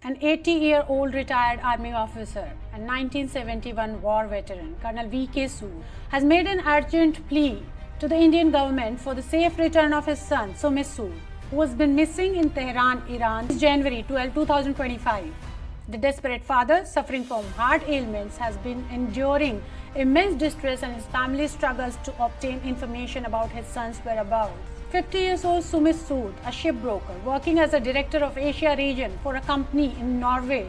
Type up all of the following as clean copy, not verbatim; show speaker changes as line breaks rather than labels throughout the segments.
an 80-year-old retired army officer and 1971 war veteran, Colonel V.K. Sood, has made an urgent plea to the Indian government for the safe return of his son, Sumit Sood, who has been missing in Tehran, Iran since January 12, 2025. The desperate father, suffering from heart ailments, has been enduring immense distress, and his family struggles to obtain information about his son's whereabouts. 50 years old Sumit Sood, a shipbroker working as a director of Asia region for a company in Norway,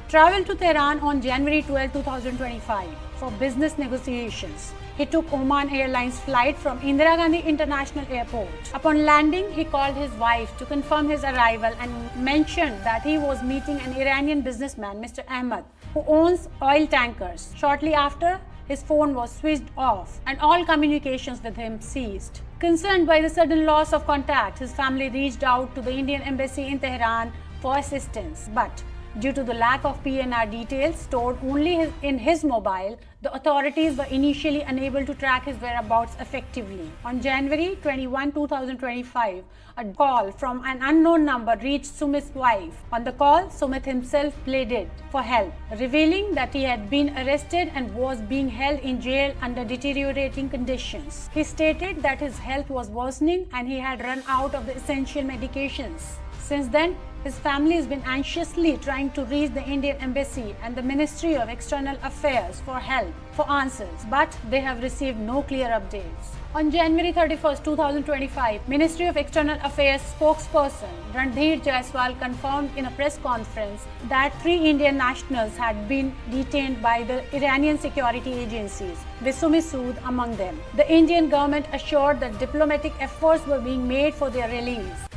traveled to Tehran on January 12, 2025 for business negotiations. He took Oman Airlines flight from Indira Gandhi International Airport. Upon landing, he called his wife to confirm his arrival and mentioned that he was meeting an Iranian businessman, Mr. Ahmad, who owns oil tankers. Shortly after, his phone was switched off and all communications with him ceased. Concerned by the sudden loss of contact, his family reached out to the Indian embassy in Tehran for assistance, but due to the lack of PNR details stored only in his mobile, the authorities were initially unable to track his whereabouts effectively. On January 21, 2025, a call from an unknown number reached Sumit's wife. On the call, Sumit himself pleaded for help, revealing that he had been arrested and was being held in jail under deteriorating conditions. He stated that his health was worsening and he had run out of the essential medications. Since then, his family has been anxiously trying to reach the Indian Embassy and the Ministry of External Affairs for help, for answers, but they have received no clear updates. On January 31, 2025, Ministry of External Affairs spokesperson Randhir Jaiswal confirmed in a press conference that 3 Indian nationals had been detained by the Iranian security agencies, with Sumit Sood among them. The Indian government assured that diplomatic efforts were being made for their release.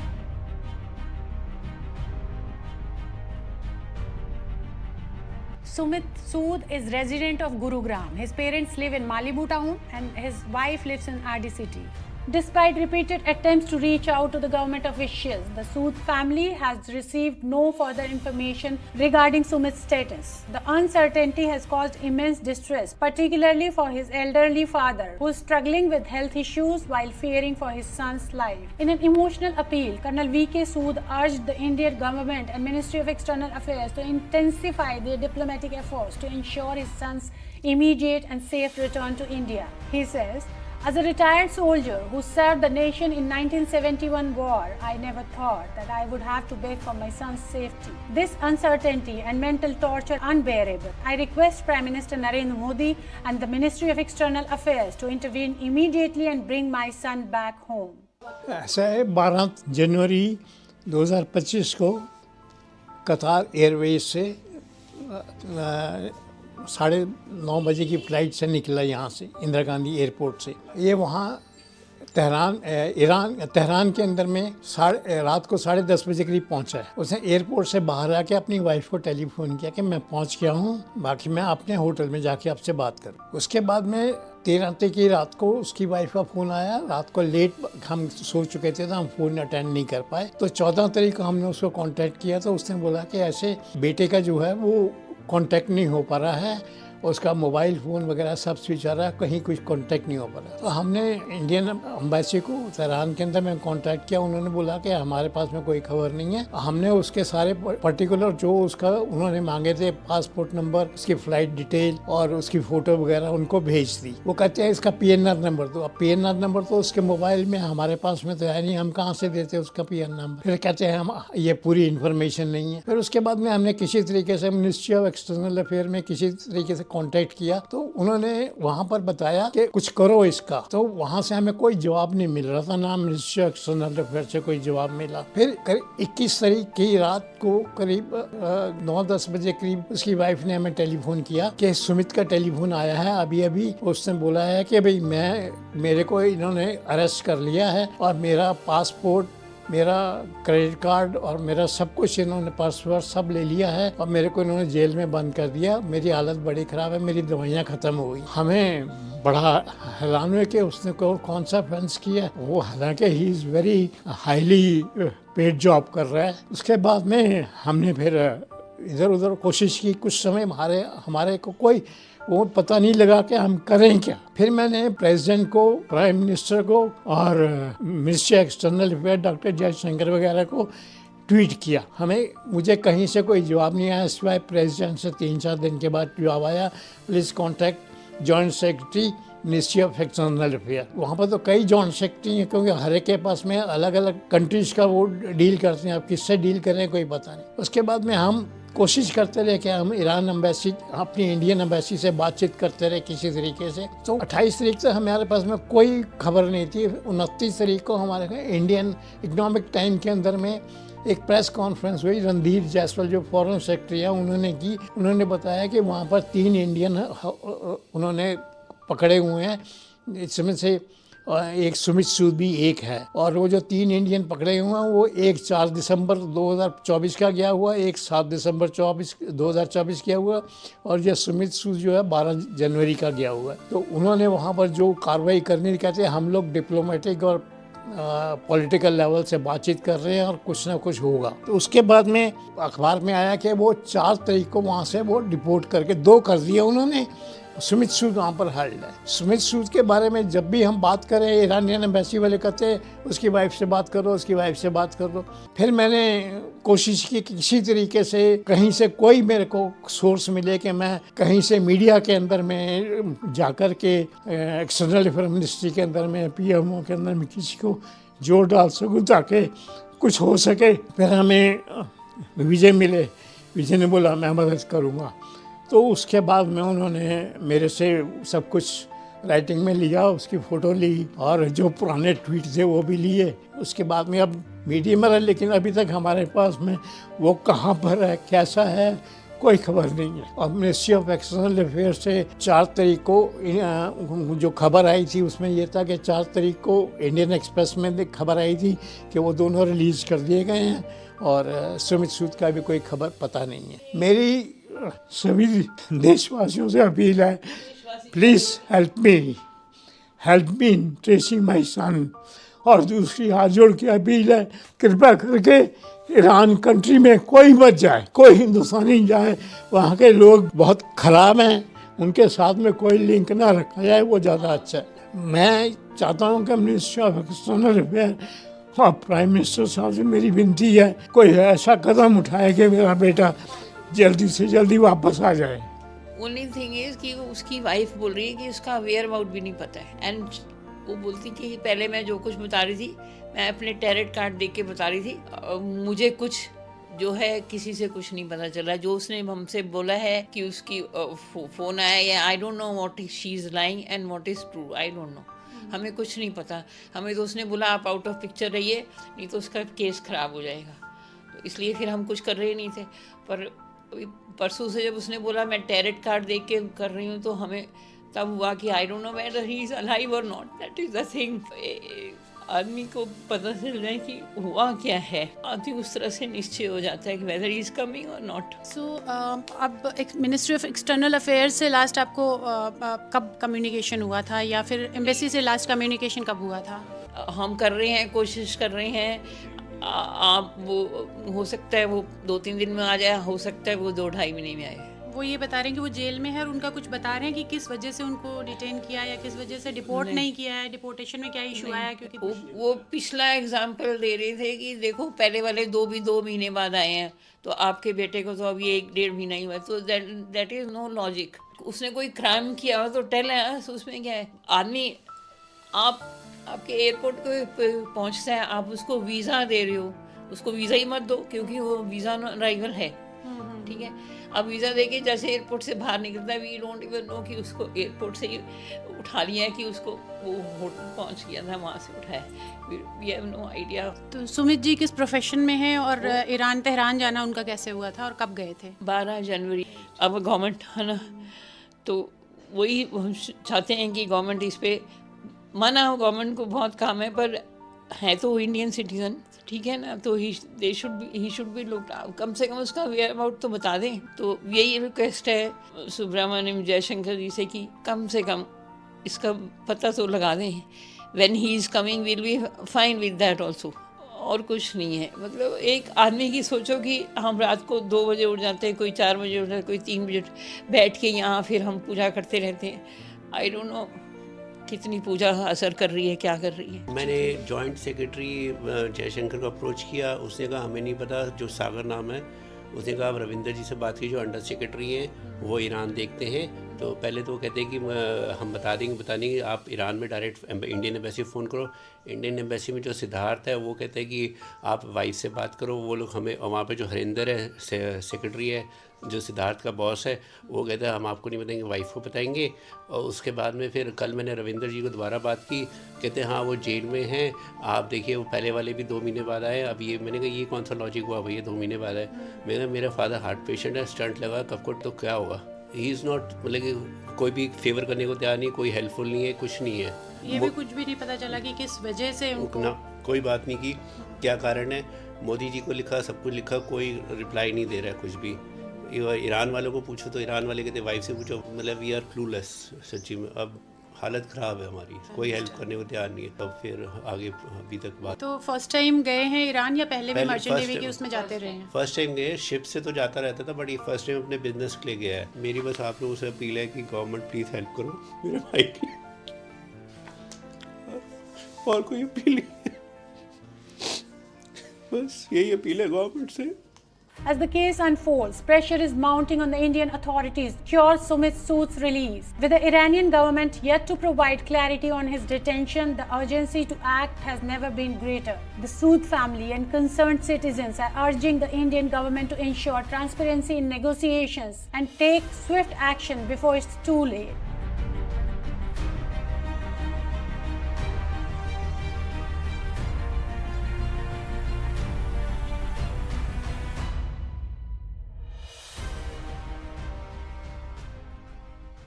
Sumit Sood is resident of Gurugram. His parents live in Malibu town and his wife lives in RD city. Despite repeated attempts to reach out to the government officials, the Sood family has received no further information regarding Sumit's status. The uncertainty has caused immense distress, particularly for his elderly father, who is struggling with health issues while fearing for his son's life. In an emotional appeal, Colonel V.K. Sood urged the Indian government and Ministry of External Affairs to intensify their diplomatic efforts to ensure his son's immediate and safe return to India. He says, "As a retired soldier who served the nation in 1971 war, I never thought that I would have to beg for my son's safety. This uncertainty and mental torture unbearable. I request Prime Minister Narendra Modi and the Ministry of External Affairs to intervene immediately and bring my son back home."
ऐसा है 12 जनवरी 2025 को कतार Airways से 9:30 बजे की flight से निकला यहाँ से इंदिरा गांधी एयरपोर्ट से। ये वहाँ तेहरान के अंदर में रात को 10:30 बजे करीब पहुँचा है। उसने एयरपोर्ट से बाहर आके अपनी वाइफ को टेलीफोन किया कि मैं पहुँच गया हूँ, बाकी मैं अपने होटल में जाके आपसे बात करूँ। उसके बाद में 13 तारीख की रात को उसकी वाइफ का फ़ोन आया। रात को लेट हम सो चुके थे तो हम फ़ोन अटेंड नहीं कर पाए। तो 14 तारीख को हमने उसको कांटेक्ट किया तो उसने बोला कि ऐसे बेटे का जो है वो कांटेक्ट नहीं हो पा रहा है, उसका मोबाइल फ़ोन वगैरह सब स्विच आ रहा है, कहीं कुछ कांटेक्ट नहीं हो पा रहा। तो हमने इंडियन एम्बेसी को तेहरान के अंदर में कांटेक्ट किया। उन्होंने बोला कि हमारे पास में कोई खबर नहीं है। हमने उसके सारे पर्टिकुलर जो उसका उन्होंने मांगे थे, पासपोर्ट नंबर, उसकी फ़्लाइट डिटेल और उसकी फ़ोटो वगैरह उनको भेज दी। वो कहते हैं इसका PNR नंबर दो। अब PNR नंबर तो उसके मोबाइल में हमारे पास में तो है नहीं, हम कहाँ से देते उसका PNR नंबर। फिर कहते हैं हम ये पूरी इन्फॉर्मेशन नहीं है। फिर उसके बाद में हमने किसी तरीके से मिनिस्ट्री ऑफ एक्सटर्नल अफेयर में किसी तरीके से कांटेक्ट किया तो उन्होंने वहां पर बताया कि कुछ करो इसका। तो वहां से हमें कोई जवाब नहीं मिल रहा था, ना मिनिस्ट्री ऑफ एक्सटर्नल अफेयर से कोई जवाब मिला। फिर 21 तारीख की रात को करीब 9-10 बजे करीब उसकी वाइफ ने हमें टेलीफोन किया कि सुमित का टेलीफोन आया है अभी उसने बोला है कि भाई मेरे को इन्होंने अरेस्ट कर लिया है और मेरा पासपोर्ट, मेरा क्रेडिट कार्ड और मेरा सब कुछ इन्होंने पर्स वर्स सब ले लिया है और मेरे को इन्होंने जेल में बंद कर दिया। मेरी हालत बड़ी ख़राब है, मेरी दवाइयाँ ख़त्म हो गई। हमें बड़ा हैरान हुआ कि उसने कौन सा ऑफेंस किया। वो हालांकि he is very highly paid job कर रहा है। उसके बाद में हमने फिर इधर उधर कोशिश की। कुछ समय हमारे को कोई वो पता नहीं लगा कि हम करें क्या। फिर मैंने प्रेसिडेंट को, प्राइम मिनिस्टर को और ministry external affair doctor Jaishankar वगैरह को ट्वीट किया। मुझे कहीं से कोई जवाब नहीं आया, सिवाय प्रेसिडेंट से 3-4 दिन के बाद जवाब आया, please contact joint secretary ministry of external affair. वहाँ पर तो कई जॉइंट सेक्रेटरी हैं, क्योंकि हर एक के पास में अलग अलग कंट्रीज़ का वो डील करते हैं। आप किससे डील कर रहे हैं कोई पता नहीं। उसके बाद में हम कोशिश करते रहे कि हम ईरान एम्बेसी, अपनी इंडियन एम्बेसी से बातचीत करते रहे किसी तरीके से। तो 28 तारीख से हमारे पास में कोई खबर नहीं थी। 29 तारीख को हमारे इंडियन इकोनॉमिक टाइम के अंदर में एक प्रेस कॉन्फ्रेंस हुई। रणधीर जायसवाल जो फॉरेन सेक्रेटरी है उन्होंने की। उन्होंने बताया कि वहाँ पर 3 इंडियन उन्होंने पकड़े हुए हैं, इसमें से एक सुमित सूद भी एक है। और वो जो 3 इंडियन पकड़े हुए हैं वो एक 4 दिसंबर 2024 का गया हुआ, एक 7 दिसंबर 2024 किया हुआ, और ये सुमित सूद जो है 12 जनवरी का गया हुआ है। तो उन्होंने वहाँ पर जो कार्रवाई करनी, कहते हैं हम लोग डिप्लोमेटिक और पॉलिटिकल लेवल से बातचीत कर रहे हैं और कुछ ना कुछ होगा। तो उसके बाद में अखबार में आया कि वो 4 तारीख को वहाँ से वो डिपोर्ट करके 2 कर दिए उन्होंने। सुमित सूद वहाँ पर हेल्ड है। सुमित सूद के बारे में जब भी हम बात करें, ईरानियन एम्बेसी वाले कहते हैं उसकी वाइफ से बात करो, उसकी वाइफ से बात करो। फिर मैंने कोशिश की कि किसी तरीके से कहीं से कोई मेरे को सोर्स मिले कि मैं कहीं से मीडिया के अंदर में जाकर के एक्सटर्नल अफेयर मिनिस्ट्री के अंदर में, PMO के अंदर में किसी को जोर डाल सकूँ ताकि कुछ हो सके। फिर हमें विजय मिले। विजय ने बोला मैं मदद करूँगा। तो उसके बाद में उन्होंने मेरे से सब कुछ राइटिंग में लिया, उसकी फ़ोटो ली और जो पुराने ट्वीट थे वो भी लिए। उसके बाद में अब मीडिया में रहा, लेकिन अभी तक हमारे पास में वो कहाँ पर है, कैसा है, कोई खबर नहीं है। और मिनिस्ट्री ऑफ एक्सटर्नल अफेयर से 4 तारीख को जो खबर आई थी उसमें ये था कि 4 तारीख को इंडियन एक्सप्रेस में खबर आई थी कि वो दोनों रिलीज़ कर दिए गए हैं, और सुमित सूद का भी कोई खबर पता नहीं है। मेरी सभी देशवासियों से अपील है, please help me in tracing my son. और दूसरी हाथ जोड़ के अपील है, कृपया करके ईरान कंट्री में कोई मत जाए, कोई हिंदुस्तानी जाए। वहाँ के लोग बहुत ख़राब हैं, उनके साथ में कोई लिंक ना रखा जाए, वो ज़्यादा अच्छा है। मैं चाहता हूँ कि मिनिस्ट्री ऑफ एक्सटर्नल अफेयर और प्राइम मिनिस्टर साहब से मेरी विनती है, कोई ऐसा कदम उठाए कि मेरा बेटा जल्दी से जल्दी वापस आ जाए।
ओनली थिंग इज कि उसकी वाइफ बोल रही है कि उसका वेयर अबाउट भी नहीं पता है। एंड वो बोलती कि पहले मैं जो कुछ बता रही थी, मैं अपने टैरेट कार्ड देख के बता रही थी, मुझे कुछ जो है किसी से कुछ नहीं पता चला। जो उसने हमसे बोला है कि उसकी फ़ोन आया, या आई don't know what she is lying and what is true, I don't no. हमें कुछ नहीं पता। हमें तो उसने बोला आप आउट ऑफ पिक्चर रहिए, नहीं तो उसका केस ख़राब हो जाएगा। तो इसलिए फिर हम कुछ कर रहे नहीं थे। पर परसों से जब उसने बोला मैं टैरेट कार्ड देख के कर रही हूँ, तो हमें तब हुआ कि I don't know whether he is alive और not. That is the thing. आदमी को पता चल जाए कि हुआ क्या है, आदमी उस तरह से निश्चय हो जाता है कि वेदर ही इज़ कमिंग और नॉट।
सो अब मिनिस्ट्री ऑफ एक्सटर्नल अफेयर्स से लास्ट आपको कब कम्युनिकेशन हुआ था, या फिर एम्बेसी से लास्ट कम्युनिकेशन कब हुआ था?
हम कर रहे हैं, कोशिश कर रहे हैं। आप वो हो सकता है वो 2-3 दिन में आ जाए, हो सकता है वो 2-2.5 महीने में आए।
वो ये बता रहे हैं कि वो जेल में है, और उनका कुछ बता रहे हैं कि किस वजह से उनको डिटेन किया या किस वजह से डिपोर्ट नहीं किया है, डिपोर्टेशन में क्या इशू आया? क्योंकि
वो पिछला एग्जाम्पल दे रहे थे कि देखो पहले वाले 2 महीने बाद आए हैं, तो आपके बेटे को तो अभी 1-1.5 महीना ही हुआ, तो दैट इज़ नो लॉजिक। उसने कोई क्राइम किया हो तो टेल अस, उसमें क्या है। आदमी आपके एयरपोर्ट पे पहुंचता है, आप उसको वीज़ा दे रहे हो, उसको वीज़ा ही मत दो, क्योंकि वो वीज़ा अराइवल है, ठीक है। अब वीज़ा देके जैसे एयरपोर्ट से बाहर निकलता है, वी डोंट इवन नो कि उसको एयरपोर्ट से ही उठा लिया है, कि उसको वो होटल पहुंच गया था, वहाँ से उठाया, वी हैव नो आइडिया।
तो सुमित जी किस प्रोफेशन में हैं, और ईरान तेहरान जाना उनका कैसे हुआ था और कब गए थे?
12 जनवरी। अब गवर्नमेंट है ना, तो वही हम चाहते हैं कि गवर्नमेंट इस पर माना हो। गवर्नमेंट को बहुत काम है, पर है तो इंडियन सिटीज़न, ठीक है ना, तो ही शुड बी लुक्ड, कम से कम उसका वेयर अबाउट तो बता दें। तो यही रिक्वेस्ट है सुब्रमण्यम जयशंकर जी से कि कम से कम इसका पता तो लगा दें। When he is coming will be fine with that also, और कुछ नहीं है। मतलब एक आदमी की सोचो कि हम रात को 2 बजे उठ जाते हैं, कोई 4 बजे उठ जाते हैं, कोई 3 बजे बैठ के यहाँ फिर हम पूजा करते रहते हैं। आई डोंट नो कितनी पूजा असर कर रही है, क्या कर रही है।
मैंने जॉइंट सेक्रेटरी जयशंकर को अप्रोच किया, उसने कहा हमें नहीं पता, जो सागर नाम है, उसने कहा आप रविंदर जी से बात की, जो अंडर सेक्रेटरी हैं, वो ईरान देखते हैं। तो पहले तो वो कहते हैं कि हम बता देंगे, आप ईरान में डायरेक्ट इंडियन एम्बेसी फ़ोन करो। इंडियन एम्बेसी में जो सिद्धार्थ है वो कहते हैं कि आप वाइफ से बात करो। वो लोग हमें, और वहाँ पे जो हरिंदर है सेक्रेटरी है, जो सिद्धार्थ का बॉस है, वो कहता है हम आपको नहीं बताएंगे, वाइफ को बताएंगे। और उसके बाद में फिर कल मैंने रविंदर जी को दोबारा बात की, कहते हैं हाँ वो जेल में हैं, आप देखिए। वो पहले वाले भी 2 महीने बाद आए, अब ये, मैंने कहा ये कौन सा लॉजिक हुआ भैया 2 महीने बाद आए। मैंने कहा मेरा फादर हार्ट पेशेंट है, स्टंट लगा कब को, तो क्या होगा। ही इज़ नॉट, मतलब कि कोई भी फेवर करने को तैयार नहीं, कोई हेल्पफुल नहीं है, कुछ नहीं है।
ये भी कुछ भी नहीं पता चला कि किस वजह से उनको
ना कोई बात नहीं की, क्या कारण है। मोदी जी को लिखा, सब कुछ लिखा, कोई रिप्लाई नहीं दे रहा है कुछ भी। ईरान वालों को पूछो तो ईरान वाले कहते वाइफ से पूछो, मतलब वी आर क्लूलेस सच्ची में। अब हालत ख़राब है हमारी, कोई हेल्प करने को तैयार नहीं है। तब फिर आगे अभी तक बात।
तो फर्स्ट टाइम गए हैं ईरान या पहले भी मर्चेंट नेवी के उसमें जाते रहे हैं?
फर्स्ट टाइम गए, शिप से तो जाता रहता था, बट ये फर्स्ट टाइम अपने बिजनेस के लिए गया है। मेरी बस आप लोगों से अपील है कि गवर्नमेंट प्लीज़ हेल्प करो मेरे भाई की, और कोई अपील नहीं है, बस यही अपील है गवर्नमेंट से।
As the case unfolds, pressure is mounting on the Indian authorities to secure Sumit Sood's release. With the Iranian government yet to provide clarity on his detention, the urgency to act has never been greater. The Sood family and concerned citizens are urging the Indian government to ensure transparency in negotiations and take swift action before it's too late.